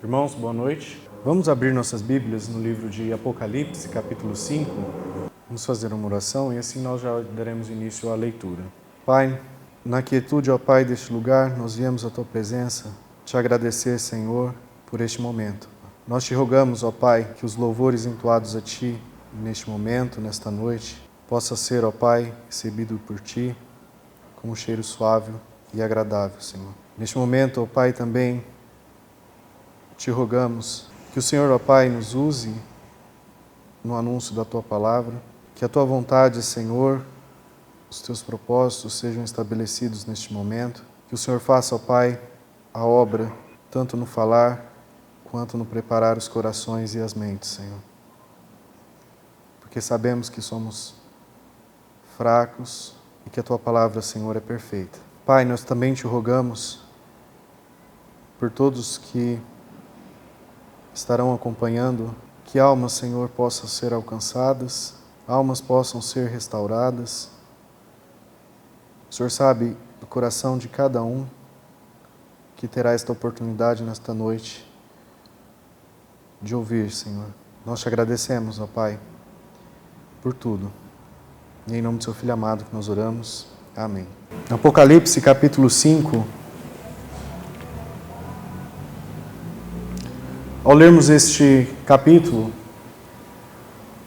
Irmãos, boa noite. Vamos abrir nossas Bíblias no livro de Apocalipse, capítulo 5. Vamos fazer uma oração e assim nós já daremos início à leitura. Pai, na quietude, ó Pai, deste lugar, nós viemos à Tua presença te agradecer, Senhor, por este momento. Nós te rogamos, ó Pai, que os louvores entoados a Ti neste momento, nesta noite, possa ser, ó Pai, recebido por Ti como um cheiro suave e agradável, Senhor. Neste momento, ó Pai, também te rogamos que o Senhor, ó Pai, nos use no anúncio da Tua palavra, que a Tua vontade, Senhor, os Teus propósitos sejam estabelecidos neste momento, que o Senhor faça, ó Pai, a obra, tanto no falar, quanto no preparar os corações e as mentes, Senhor. Porque sabemos que somos fracos e que a Tua palavra, Senhor, é perfeita. Pai, nós também te rogamos por todos que estarão acompanhando, que almas, Senhor, possam ser alcançadas, almas possam ser restauradas. O Senhor sabe do coração de cada um que terá esta oportunidade nesta noite de ouvir, Senhor. Nós te agradecemos, ó Pai, por tudo. E em nome do Seu Filho amado que nós oramos. Amém. Apocalipse, capítulo 5. Ao lermos este capítulo,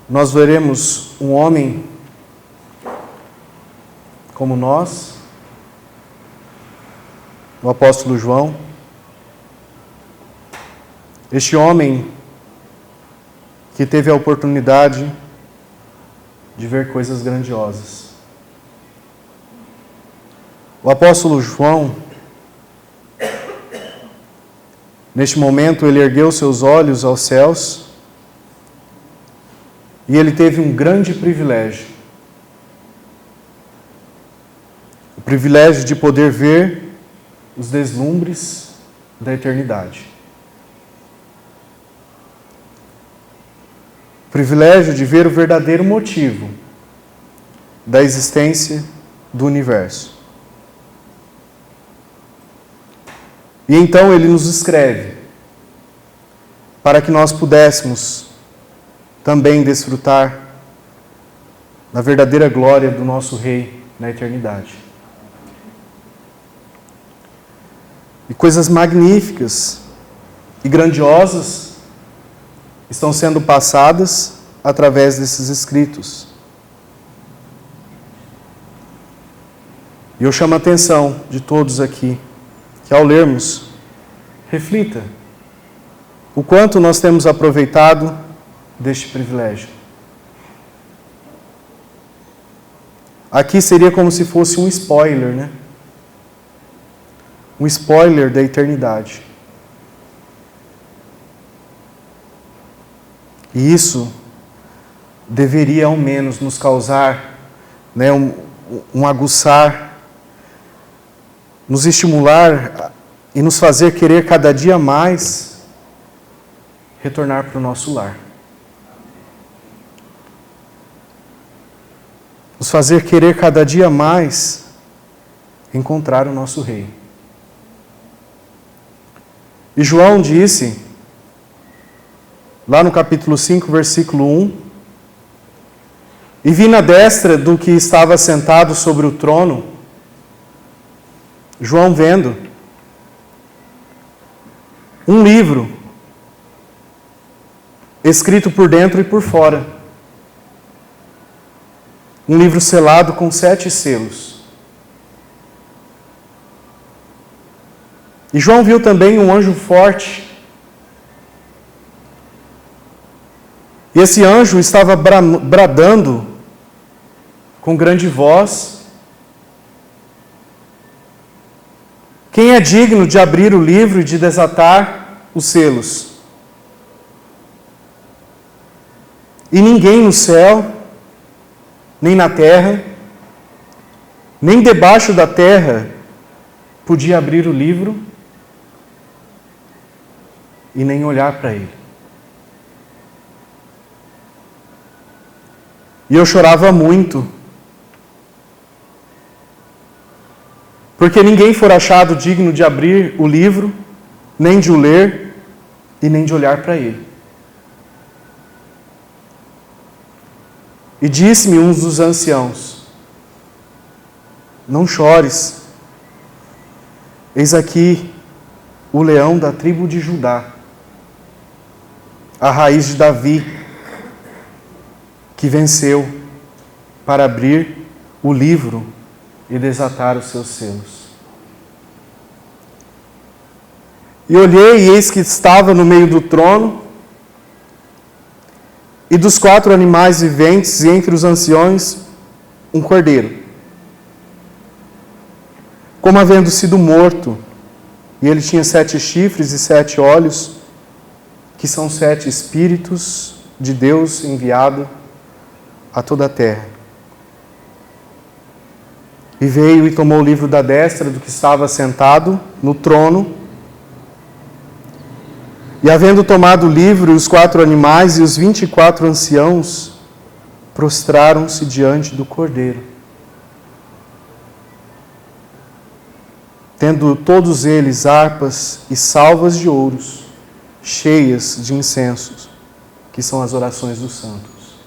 nós veremos um homem como nós, o apóstolo João. Este homem que teve a oportunidade de ver coisas grandiosas. O apóstolo João, neste momento, ele ergueu seus olhos aos céus e ele teve um grande privilégio. O privilégio de poder ver os deslumbres da eternidade. O privilégio de ver o verdadeiro motivo da existência do universo. E então ele nos escreve para que nós pudéssemos também desfrutar da verdadeira glória do nosso Rei na eternidade. E coisas magníficas e grandiosas estão sendo passadas através desses escritos. E eu chamo a atenção de todos aqui que ao lermos, reflita o quanto nós temos aproveitado deste privilégio. Aqui seria como se fosse um spoiler, né? Um spoiler da eternidade. E isso deveria ao menos nos causar, né, um aguçar, nos estimular e nos fazer querer cada dia mais retornar para o nosso lar. Nos fazer querer cada dia mais encontrar o nosso Rei. E João disse, lá no capítulo 5, versículo 1, e vi na destra do que estava sentado sobre o trono, João vendo um livro escrito por dentro e por fora. Um livro selado com 7 selos. E João viu também um anjo forte. E esse anjo estava bradando com grande voz: quem é digno de abrir o livro e de desatar os selos? E ninguém no céu, nem na terra, nem debaixo da terra, podia abrir o livro e nem olhar para ele. E eu chorava muito, porque ninguém for achado digno de abrir o livro, nem de o ler, e nem de olhar para ele. E disse-me um dos anciãos: não chores, eis aqui o leão da tribo de Judá, a raiz de Davi, que venceu para abrir o livro e desatar os seus selos. E olhei, e eis que estava no meio do trono, e dos 4 animais viventes, e entre os anciões, um cordeiro, como havendo sido morto, e ele tinha 7 chifres e 7 olhos, que são 7 Espíritos de Deus enviado a toda a terra. E veio e tomou o livro da destra do que estava sentado no trono, e havendo tomado o livro, os 4 animais e os 24 anciãos prostraram-se diante do Cordeiro, tendo todos eles harpas e salvas de ouros, cheias de incensos, que são as orações dos santos.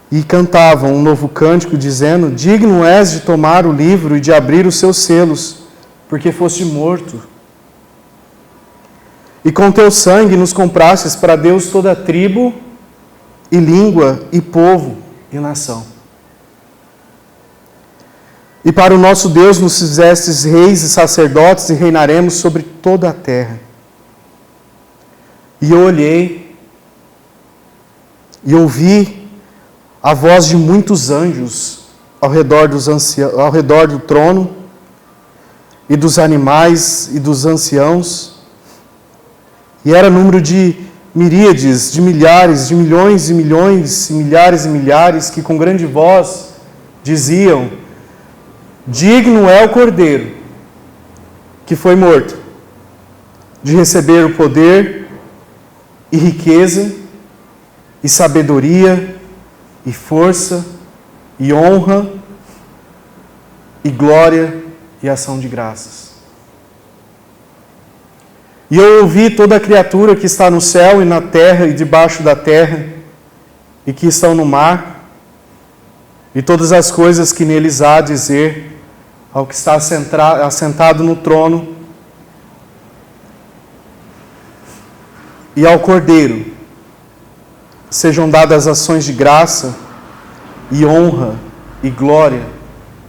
E cantavam um novo cântico, dizendo: digno és de tomar o livro e de abrir os seus selos, porque foste morto. E com teu sangue nos comprastes para Deus toda tribo, e língua, e povo, e nação. E para o nosso Deus nos fizestes reis e sacerdotes, e reinaremos sobre toda a terra. E eu olhei, e ouvi a voz de muitos anjos ao redor do trono, e dos animais, e dos anciãos. E era número de miríades, de milhares, de milhões e milhões, e milhares, que com grande voz diziam: digno é o Cordeiro, que foi morto, de receber o poder, e riqueza, e sabedoria, e força, e honra, e glória, e ação de graças. E eu ouvi toda a criatura que está no céu e na terra e debaixo da terra, e que estão no mar, e todas as coisas que neles há, dizer ao que está assentado no trono e ao Cordeiro: sejam dadas ações de graça, e honra, e glória,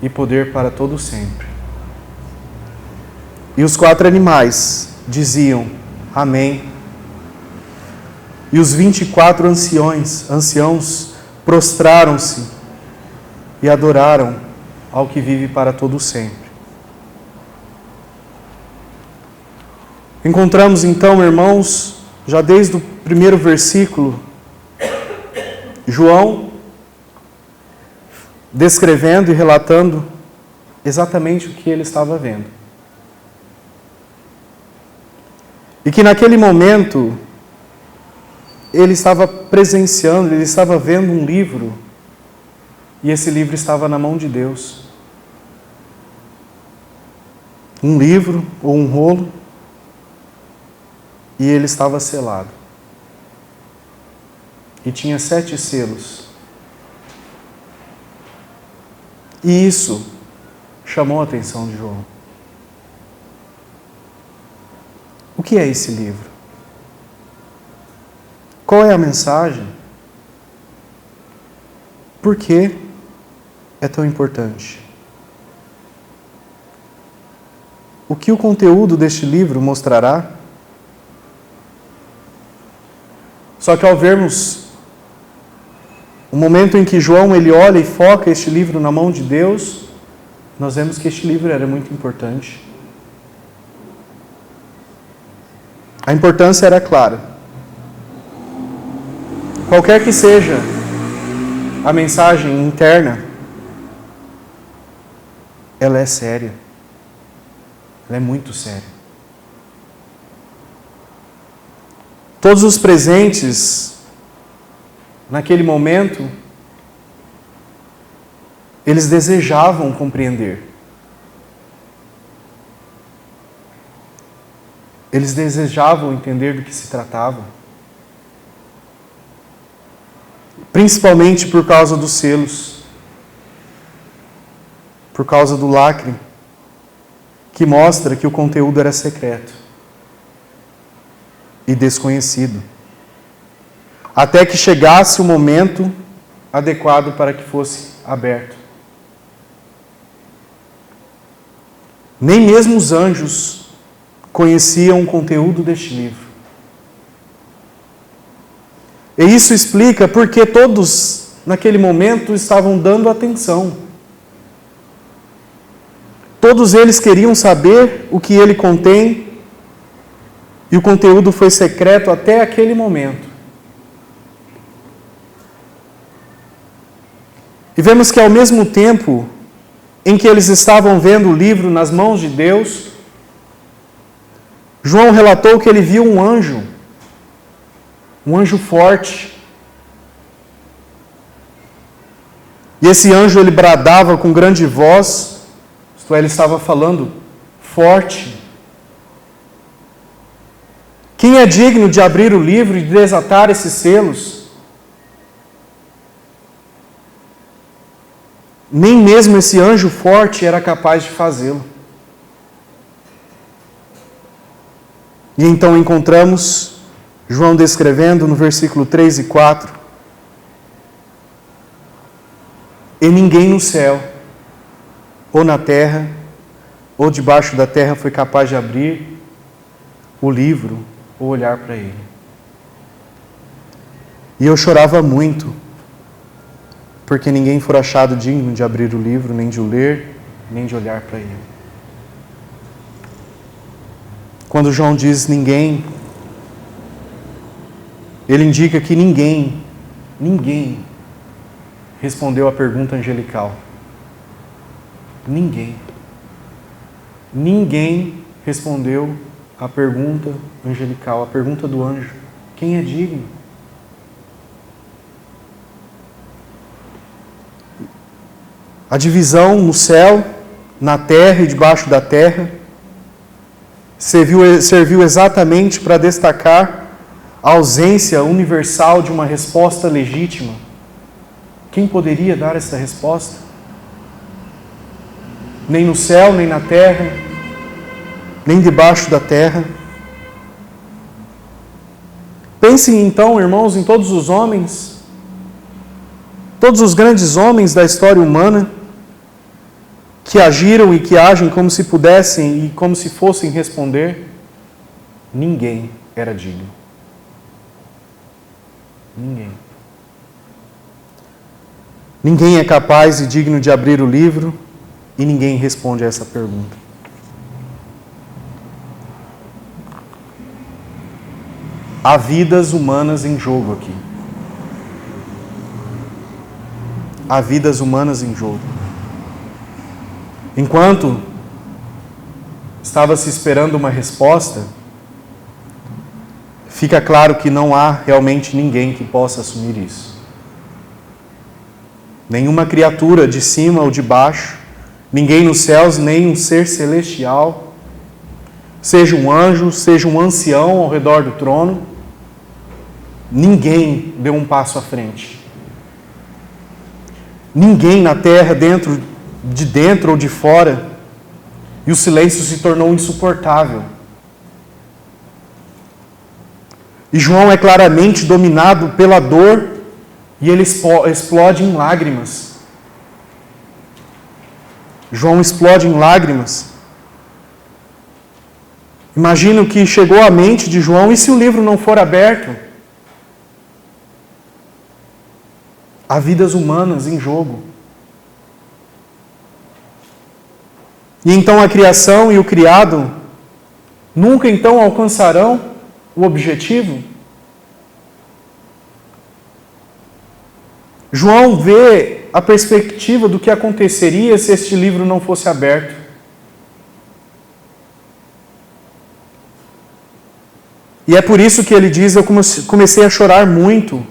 e poder para todo sempre. E os 4 animais diziam: amém. E os 24 anciãos prostraram-se e adoraram ao que vive para todo sempre. Encontramos então, irmãos, já desde o primeiro versículo, João descrevendo e relatando exatamente o que ele estava vendo. E que naquele momento ele estava presenciando, ele estava vendo um livro, e esse livro estava na mão de Deus. Um livro ou um rolo, e ele estava selado. E tinha 7 selos. E isso chamou a atenção de João. O que é esse livro? Qual é a mensagem? Por que é tão importante? O que o conteúdo deste livro mostrará? Só que ao vermos o momento em que João ele olha e foca este livro na mão de Deus, nós vemos que este livro era muito importante. A importância era clara. Qualquer que seja a mensagem interna, ela é séria. Ela é muito séria. Todos os presentes, naquele momento, eles desejavam compreender. Eles desejavam entender do que se tratava. Principalmente por causa dos selos. Por causa do lacre, que mostra que o conteúdo era secreto e desconhecido. Até que chegasse o momento adequado para que fosse aberto. Nem mesmo os anjos conheciam o conteúdo deste livro. E isso explica porque todos, naquele momento, estavam dando atenção. Todos eles queriam saber o que ele contém, e o conteúdo foi secreto até aquele momento. E vemos que ao mesmo tempo em que eles estavam vendo o livro nas mãos de Deus, João relatou que ele viu um anjo forte. E esse anjo ele bradava com grande voz, isto é, ele estava falando forte. Quem é digno de abrir o livro e de desatar esses selos? Nem mesmo esse anjo forte era capaz de fazê-lo. E então encontramos João descrevendo no versículo 3 e 4: E ninguém no céu, ou na terra, ou debaixo da terra foi capaz de abrir o livro ou olhar para ele. E eu chorava muito, porque ninguém for achado digno de abrir o livro, nem de o ler, nem de olhar para ele. Quando João diz ninguém, ele indica que ninguém respondeu à pergunta angelical. Ninguém respondeu à pergunta angelical, à pergunta do anjo. Quem é digno? A divisão no céu, na terra e debaixo da terra serviu exatamente para destacar a ausência universal de uma resposta legítima. Quem poderia dar essa resposta? Nem no céu, nem na terra, nem debaixo da terra. Pensem então, irmãos, em todos os homens, todos os grandes homens da história humana, que agiram e que agem como se pudessem e como se fossem responder. Ninguém era digno. Ninguém é capaz e digno de abrir o livro e ninguém responde a essa pergunta. Há vidas humanas em jogo aqui. Há vidas humanas em jogo. Enquanto estava se esperando uma resposta, fica claro que não há realmente ninguém que possa assumir isso. Nenhuma criatura de cima ou de baixo, ninguém nos céus, nem um ser celestial, seja um anjo, seja um ancião ao redor do trono, ninguém deu um passo à frente. Ninguém na terra, de dentro ou de fora, e o silêncio se tornou insuportável. E João é claramente dominado pela dor e ele explode em lágrimas. João explode em lágrimas. Imagina o que chegou à mente de João, e se o livro não for aberto? Há vidas humanas em jogo. E então a criação e o criado nunca então alcançarão o objetivo? João vê a perspectiva do que aconteceria se este livro não fosse aberto. E é por isso que ele diz: eu comecei a chorar muito.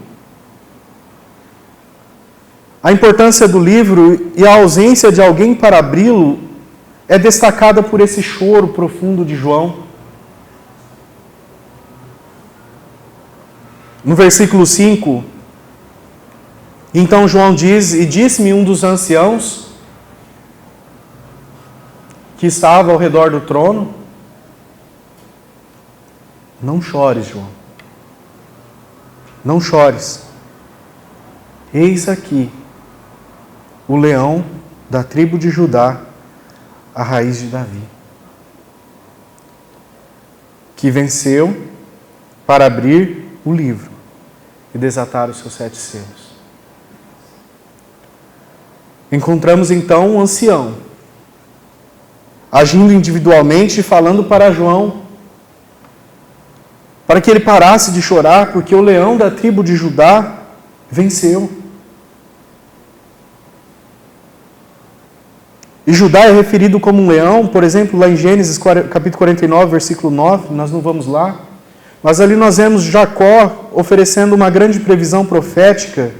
A importância do livro e a ausência de alguém para abri-lo é destacada por esse choro profundo de João. No versículo 5, então João diz, e disse-me um dos anciãos que estava ao redor do trono, não chores, João, não chores, eis aqui o leão da tribo de Judá, a raiz de Davi, que venceu para abrir o livro e desatar os seus 7 selos. Encontramos então um ancião, agindo individualmente e falando para João, para que ele parasse de chorar, porque o leão da tribo de Judá venceu. E Judá é referido como um leão, por exemplo, lá em Gênesis capítulo 49, versículo 9, nós não vamos lá, mas ali nós vemos Jacó oferecendo uma grande previsão profética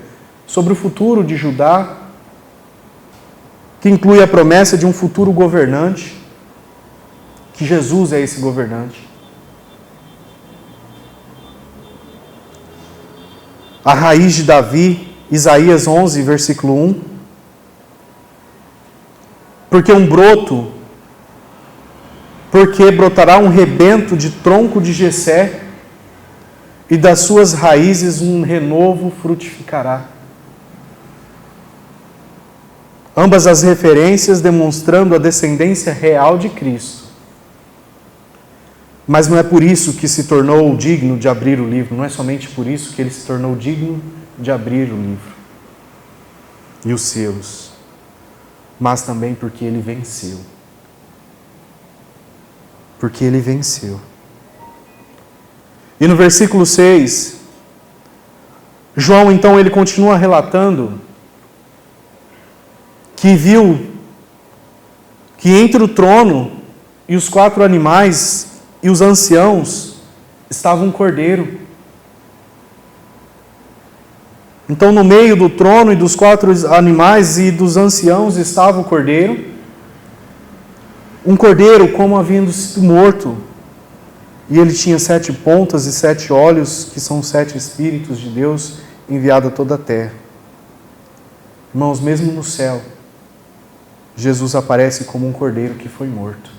sobre o futuro de Judá, que inclui a promessa de um futuro governante, que Jesus é esse governante. A raiz de Davi, Isaías 11, versículo 1. Porque brotará um rebento de tronco de Jessé, e das suas raízes um renovo frutificará. Ambas as referências demonstrando a descendência real de Cristo. Mas não é por isso que se tornou digno de abrir o livro, não é somente por isso que ele se tornou digno de abrir o livro e os selos, mas também porque ele venceu. Porque ele venceu. E no versículo 6, João então ele continua relatando que viu que entre o trono e os 4 animais e os anciãos estava um cordeiro. Então no meio do trono e dos 4 animais e dos anciãos estava o cordeiro. Um cordeiro como havendo sido morto. E ele tinha 7 pontas e 7 olhos, que são 7 Espíritos de Deus enviados a toda a terra. Irmãos, mesmo no céu, Jesus aparece como um cordeiro que foi morto.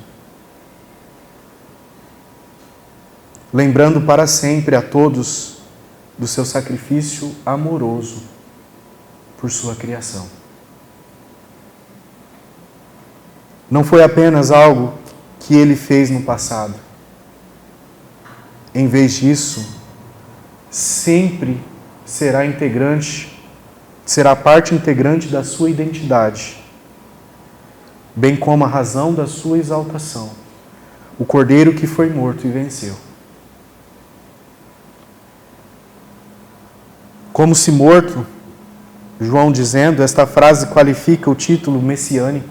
Lembrando para sempre a todos do seu sacrifício amoroso por sua criação. Não foi apenas algo que ele fez no passado. Em vez disso, sempre será parte integrante da sua identidade, bem como a razão da sua exaltação, o cordeiro que foi morto e venceu. Como se morto, João dizendo, esta frase qualifica o título messiânico.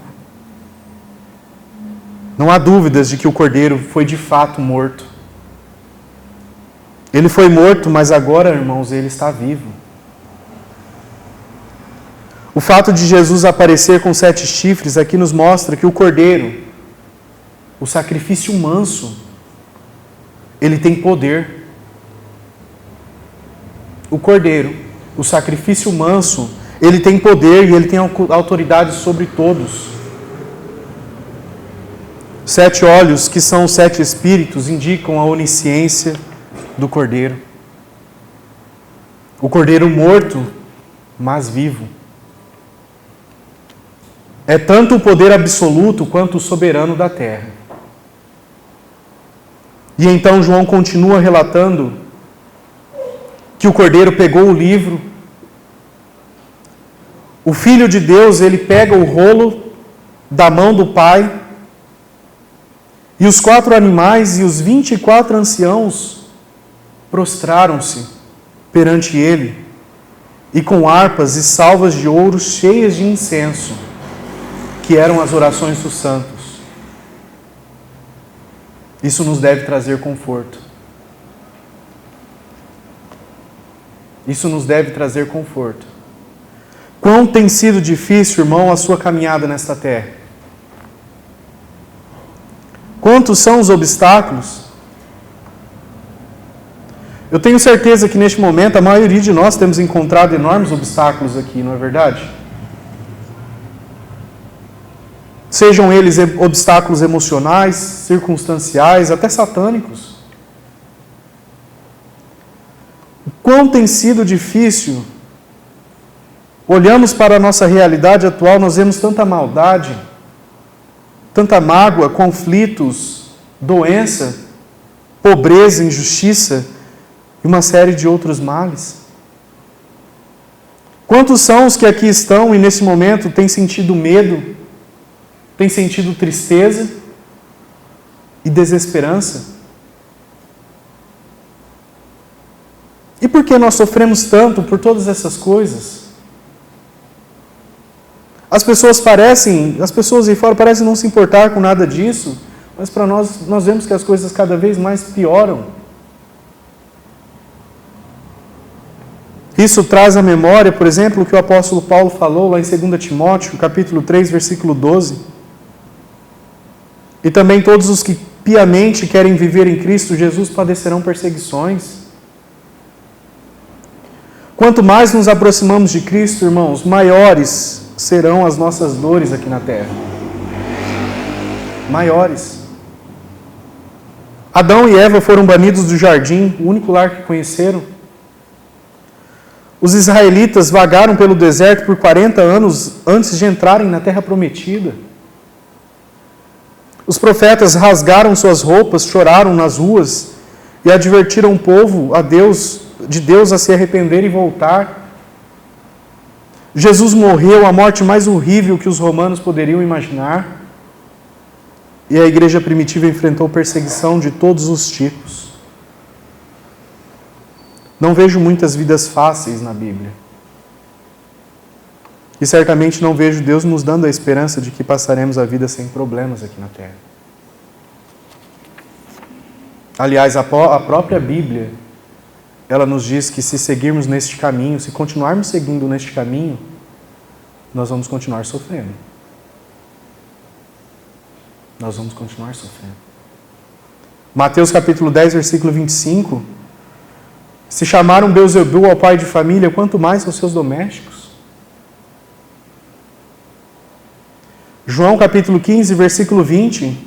Não há dúvidas de que o cordeiro foi de fato morto. Ele foi morto, mas agora, irmãos, ele está vivo. O fato de Jesus aparecer com 7 chifres aqui nos mostra que o cordeiro, o sacrifício manso, ele tem poder. O cordeiro, o sacrifício manso, ele tem poder e ele tem autoridade sobre todos. 7 olhos, que são os 7 espíritos, indicam a onisciência do cordeiro. O cordeiro morto, mas vivo. É tanto o poder absoluto quanto o soberano da terra. E então João continua relatando que o cordeiro pegou o livro. O Filho de Deus, ele pega o rolo da mão do Pai. E os 4 animais e os 24 anciãos prostraram-se perante ele, e com harpas e salvas de ouro cheias de incenso, que eram as orações dos santos. Isso nos deve trazer conforto. Isso nos deve trazer conforto. Quão tem sido difícil, irmão, a sua caminhada nesta terra? Quantos são os obstáculos? Eu tenho certeza que neste momento a maioria de nós temos encontrado enormes obstáculos aqui, não é verdade? Sejam eles obstáculos emocionais, circunstanciais, até satânicos. O quão tem sido difícil. Olhamos para a nossa realidade atual, nós vemos tanta maldade, tanta mágoa, conflitos, doença, pobreza, injustiça e uma série de outros males. Quantos são os que aqui estão e nesse momento têm sentido medo, têm sentido tristeza e desesperança? E por que nós sofremos tanto por todas essas coisas? As pessoas aí fora parecem não se importar com nada disso, mas para nós vemos que as coisas cada vez mais pioram. Isso traz à memória, por exemplo, o que o apóstolo Paulo falou lá em 2 Timóteo, capítulo 3, versículo 12. E também todos os que piamente querem viver em Cristo Jesus padecerão perseguições. Quanto mais nos aproximamos de Cristo, irmãos, maiores serão as nossas dores aqui na terra. Maiores. Adão e Eva foram banidos do jardim, o único lar que conheceram. Os israelitas vagaram pelo deserto por 40 anos antes de entrarem na terra prometida. Os profetas rasgaram suas roupas, choraram nas ruas e advertiram o povo de Deus a se arrepender e voltar. Jesus morreu a morte mais horrível que os romanos poderiam imaginar. E a igreja primitiva enfrentou perseguição de todos os tipos. Não vejo muitas vidas fáceis na Bíblia. E certamente não vejo Deus nos dando a esperança de que passaremos a vida sem problemas aqui na terra. Aliás, a própria Bíblia, ela nos diz que se seguirmos neste caminho, se continuarmos seguindo neste caminho, nós vamos continuar sofrendo. Nós vamos continuar sofrendo. Mateus capítulo 10, versículo 25. Se chamaram Beelzebul ao pai de família, quanto mais aos seus domésticos. João capítulo 15, versículo 20.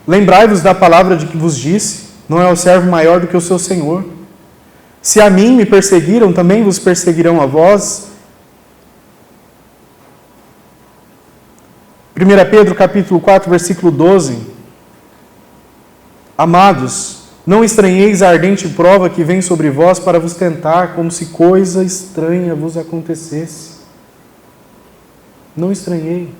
Lembrai-vos da palavra de que vos disse, não é o servo maior do que o seu senhor. Se a mim me perseguiram, também vos perseguirão a vós. 1 Pedro capítulo 4, versículo 12. Amados, não estranheis a ardente prova que vem sobre vós para vos tentar, como se coisa estranha vos acontecesse. Não estranhei.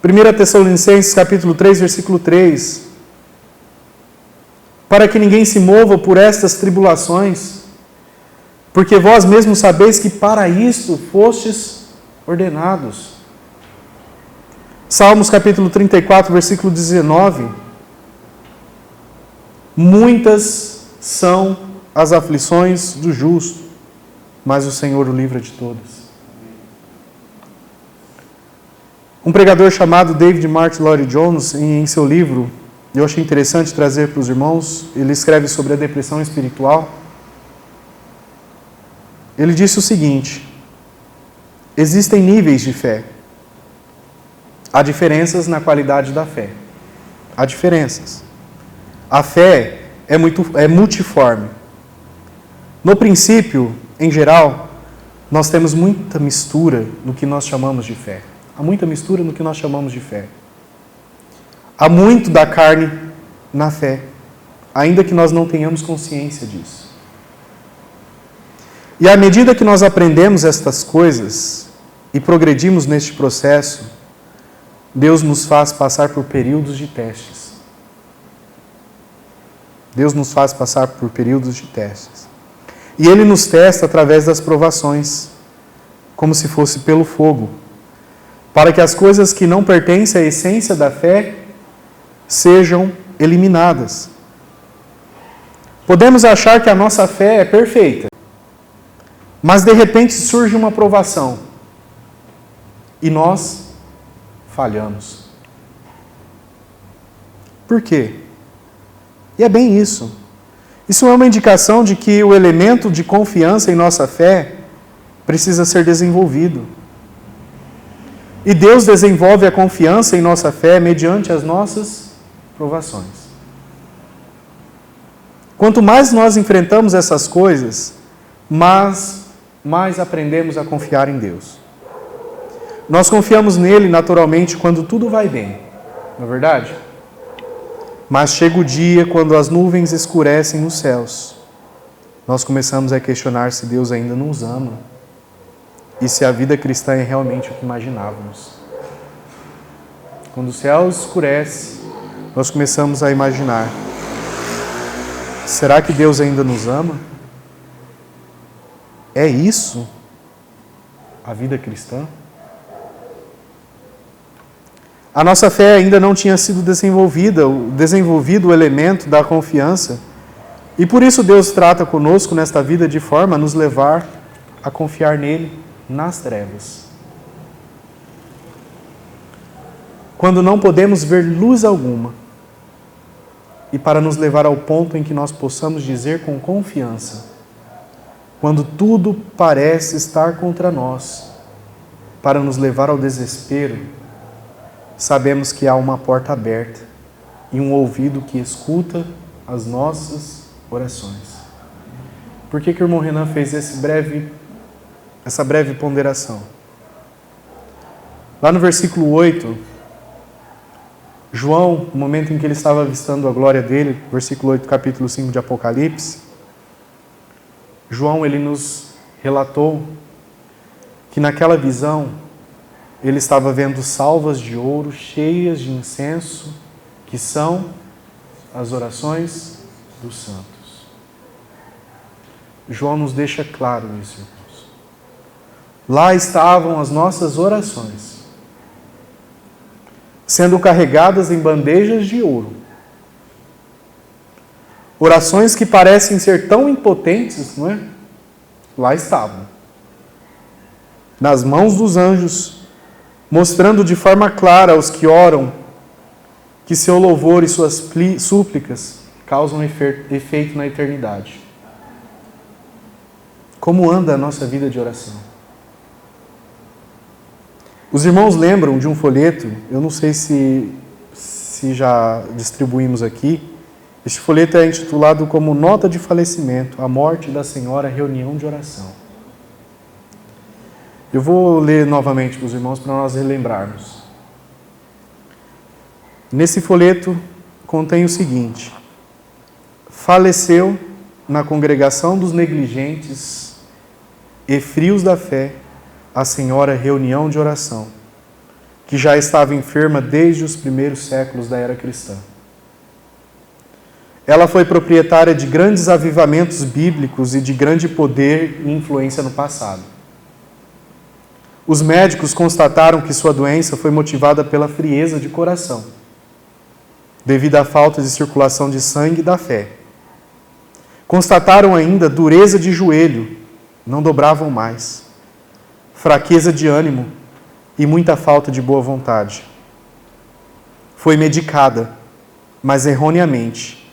1 Tessalonicenses capítulo 3, versículo 3. Para que ninguém se mova por estas tribulações, porque vós mesmos sabeis que para isto fostes ordenados. Salmos capítulo 34, versículo 19. Muitas são as aflições do justo, mas o Senhor o livra de todas. Um pregador chamado David Martin Lloyd-Jones, em seu livro, eu achei interessante trazer para os irmãos, ele escreve sobre a depressão espiritual. Ele disse o seguinte: existem níveis de fé. Há diferenças na qualidade da fé. Há diferenças. A fé é multiforme. No princípio, em geral, nós temos muita mistura no que nós chamamos de fé. Há muita mistura no que nós chamamos de fé. Há muito da carne na fé, ainda que nós não tenhamos consciência disso. E à medida que nós aprendemos estas coisas e progredimos neste processo, Deus nos faz passar por períodos de testes. Deus nos faz passar por períodos de testes. E Ele nos testa através das provações, como se fosse pelo fogo, para que as coisas que não pertencem à essência da fé sejam eliminadas. Podemos achar que a nossa fé é perfeita, mas de repente surge uma provação e nós falhamos. Por quê? E é bem isso. Isso é uma indicação de que o elemento de confiança em nossa fé precisa ser desenvolvido. E Deus desenvolve a confiança em nossa fé mediante as nossas provações. Quanto mais nós enfrentamos essas coisas, mais aprendemos a confiar em Deus. Nós confiamos nele naturalmente quando tudo vai bem, não é verdade? Mas chega o dia quando as nuvens escurecem nos céus. Nós começamos a questionar se Deus ainda nos ama e se a vida cristã é realmente o que imaginávamos. Quando o céu escurece, nós começamos a imaginar: será que Deus ainda nos ama? É isso a vida cristã? A nossa fé ainda não tinha sido desenvolvido o elemento da confiança, e por isso Deus trata conosco nesta vida de forma a nos levar a confiar nele nas trevas. Quando não podemos ver luz alguma, e para nos levar ao ponto em que nós possamos dizer com confiança, quando tudo parece estar contra nós, para nos levar ao desespero, sabemos que há uma porta aberta e um ouvido que escuta as nossas orações. Por que o irmão Renan fez essa breve ponderação? Lá no versículo 8, João, no momento em que ele estava avistando a glória dele, versículo 8, capítulo 5 de Apocalipse, João ele nos relatou que naquela visão ele estava vendo salvas de ouro cheias de incenso, que são as orações dos santos. João nos deixa claro isso, irmãos. Lá estavam as nossas orações, sendo carregadas em bandejas de ouro. Orações que parecem ser tão impotentes, não é? Lá estavam, nas mãos dos anjos, mostrando de forma clara aos que oram que seu louvor e suas súplicas causam efeito na eternidade. Como anda a nossa vida de oração? Os irmãos lembram de um folheto, eu não sei se já distribuímos aqui. Este folheto é intitulado como Nota de Falecimento, a morte da Senhora, reunião de oração. Eu vou ler novamente para os irmãos para nós relembrarmos. Nesse folheto contém o seguinte: faleceu na congregação dos negligentes e frios da fé a Senhora Reunião de Oração, que já estava enferma desde os primeiros séculos da era cristã. Ela foi proprietária de grandes avivamentos bíblicos e de grande poder e influência no passado. Os médicos constataram que sua doença foi motivada pela frieza de coração, devido à falta de circulação de sangue e da fé. Constataram ainda dureza de joelho, não dobravam mais, fraqueza de ânimo e muita falta de boa vontade. Foi medicada, mas erroneamente,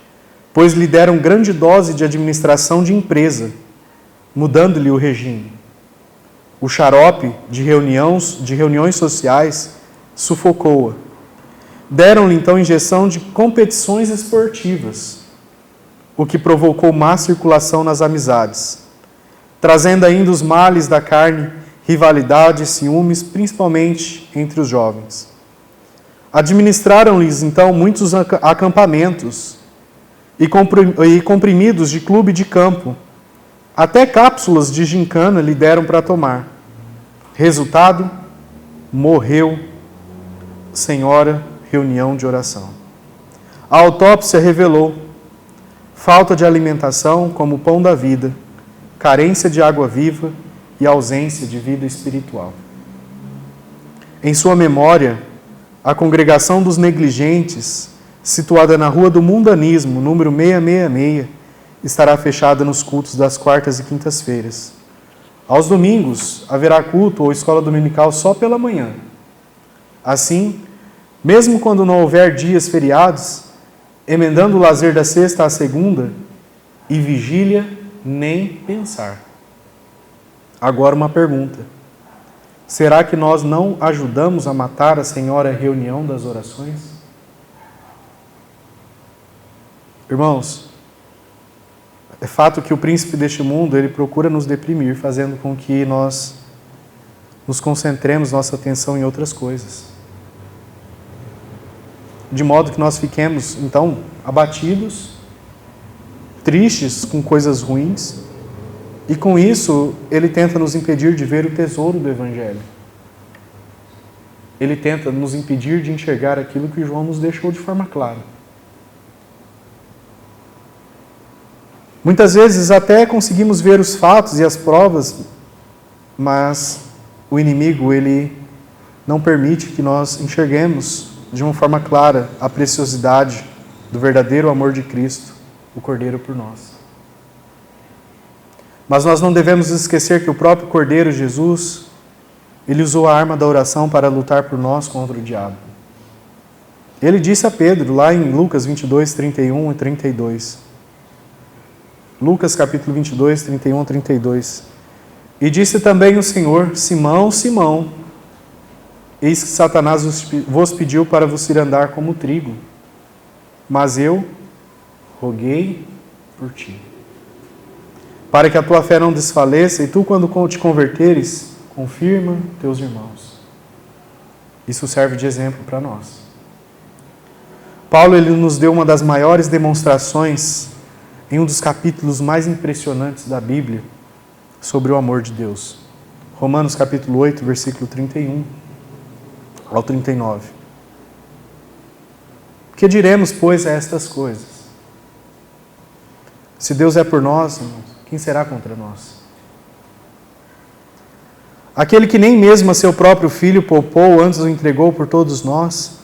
pois lhe deram grande dose de administração de empresa, mudando-lhe o regime. O xarope de reuniões sociais sufocou-a. Deram-lhe então injeção de competições esportivas, o que provocou má circulação nas amizades, trazendo ainda os males da carne, rivalidade e ciúmes, principalmente entre os jovens. Administraram-lhes então muitos acampamentos e comprimidos de clube de campo, até cápsulas de gincana lhe deram para tomar. Resultado, morreu. Senhora, reunião de oração. A autópsia revelou falta de alimentação como o pão da vida, carência de água viva e ausência de vida espiritual. Em sua memória, a congregação dos negligentes, situada na Rua do Mundanismo, número 666, estará fechada nos cultos das quartas e quintas-feiras. Aos domingos, haverá culto ou escola dominical só pela manhã. Assim, mesmo quando não houver dias feriados, emendando o lazer da sexta à segunda, e vigília nem pensar. Agora uma pergunta. Será que nós não ajudamos a matar a senhora reunião das orações? Irmãos, é fato que o príncipe deste mundo, ele procura nos deprimir, fazendo com que nós nos concentremos nossa atenção em outras coisas. De modo que nós fiquemos, então, abatidos, tristes com coisas ruins, e com isso ele tenta nos impedir de ver o tesouro do Evangelho. Ele tenta nos impedir de enxergar aquilo que João nos deixou de forma clara. Muitas vezes até conseguimos ver os fatos e as provas, mas o inimigo, ele não permite que nós enxerguemos de uma forma clara a preciosidade do verdadeiro amor de Cristo, o Cordeiro por nós. Mas nós não devemos esquecer que o próprio Cordeiro Jesus, ele usou a arma da oração para lutar por nós contra o diabo. Ele disse a Pedro, lá em Lucas 22, 31 e 32. Lucas capítulo 22, 31 e 32. E disse também o Senhor: Simão, Simão, eis que Satanás vos pediu para vos ir andar como trigo, mas eu roguei por ti, para que a tua fé não desfaleça, e tu, quando te converteres, confirma teus irmãos. Isso serve de exemplo para nós. Paulo, ele nos deu uma das maiores demonstrações em um dos capítulos mais impressionantes da Bíblia sobre o amor de Deus. Romanos capítulo 8, versículo 31 ao 39. Que diremos, pois, a estas coisas? Se Deus é por nós, irmãos, quem será contra nós? Aquele que nem mesmo a seu próprio Filho poupou, antes o entregou por todos nós,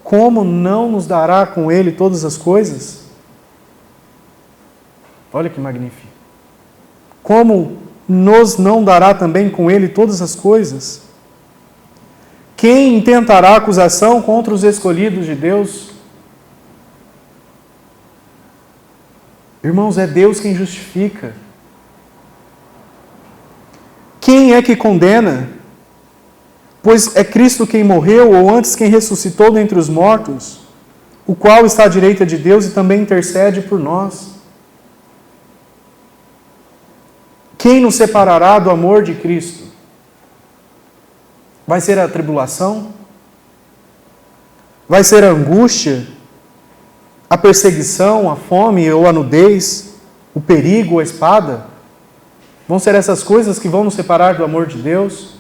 como não nos dará com Ele todas as coisas? Olha que magnífico. Como nos não dará também com Ele todas as coisas? Quem intentará acusação contra os escolhidos de Deus? Irmãos, é Deus quem justifica. Quem é que condena? Pois é Cristo quem morreu, ou antes quem ressuscitou dentre os mortos, o qual está à direita de Deus e também intercede por nós. Quem nos separará do amor de Cristo? Vai ser a tribulação? Vai ser a angústia? A perseguição, a fome ou a nudez? O perigo, a espada? Vão ser essas coisas que vão nos separar do amor de Deus?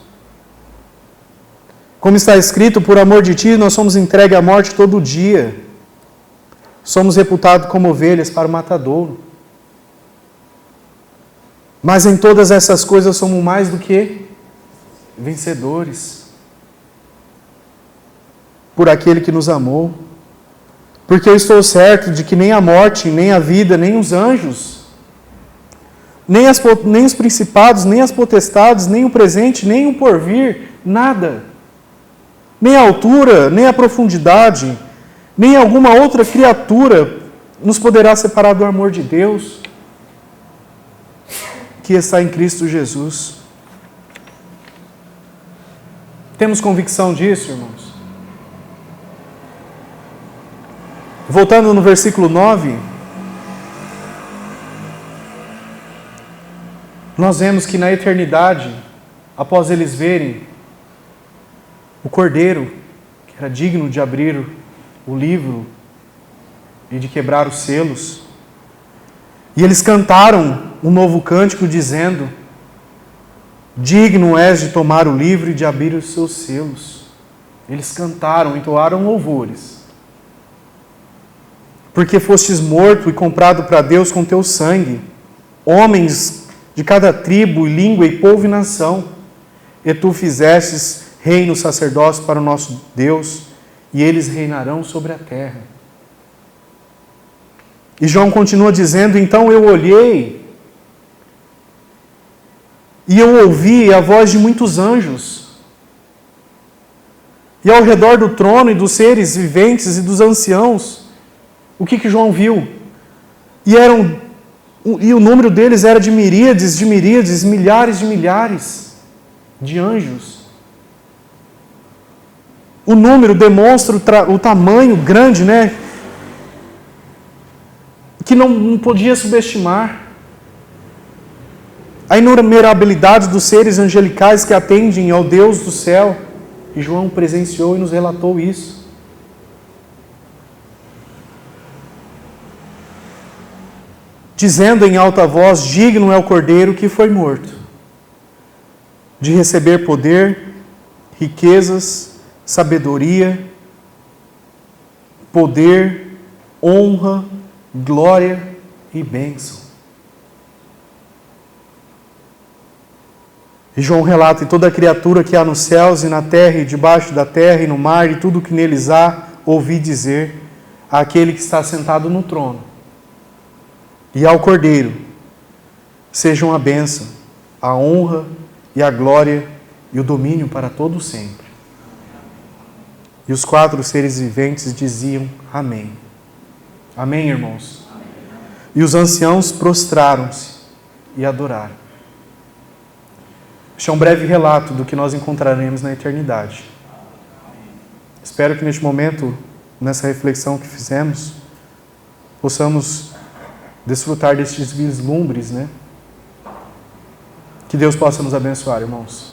Como está escrito, por amor de ti nós somos entregues à morte todo dia. Somos reputados como ovelhas para o matadouro. Mas em todas essas coisas somos mais do que vencedores. Por aquele que nos amou. Porque eu estou certo de que nem a morte, nem a vida, nem os anjos, nem os principados, nem as potestades, nem o presente, nem o porvir, nada, nem a altura, nem a profundidade, nem alguma outra criatura nos poderá separar do amor de Deus que está em Cristo Jesus. Temos convicção disso, irmãos? Voltando no versículo 9, nós vemos que na eternidade, após eles verem o Cordeiro, que era digno de abrir o livro e de quebrar os selos, e eles cantaram um novo cântico dizendo: digno és de tomar o livro e de abrir os seus selos. Eles cantaram, entoaram louvores. Porque fostes morto e comprado para Deus com teu sangue, homens de cada tribo, língua e povo e nação, e tu fizestes reino sacerdócio para o nosso Deus, e eles reinarão sobre a terra. E João continua dizendo: então eu olhei, e eu ouvi a voz de muitos anjos, e ao redor do trono e dos seres viventes e dos anciãos, O que João viu? E o número deles era de miríades, milhares de milhares de anjos. O número demonstra o tamanho grande, né? Que não podia subestimar. A inumerabilidade dos seres angelicais que atendem ao Deus do céu. E João presenciou e nos relatou isso. Dizendo em alta voz: digno é o Cordeiro que foi morto, de receber poder, riquezas, sabedoria, poder, honra, glória e bênção. E João relata: e toda criatura que há nos céus e na terra e debaixo da terra e no mar e tudo o que neles há, ouvi dizer àquele que está sentado no trono e ao Cordeiro, sejam a bênção, a honra e a glória e o domínio para todo sempre. E os 4 seres viventes diziam: amém. Amém, irmãos? Amém. E os anciãos prostraram-se e adoraram. Este é um breve relato do que nós encontraremos na eternidade. Espero que neste momento, nessa reflexão que fizemos, possamos desfrutar destes vislumbres, né? Que Deus possa nos abençoar, irmãos.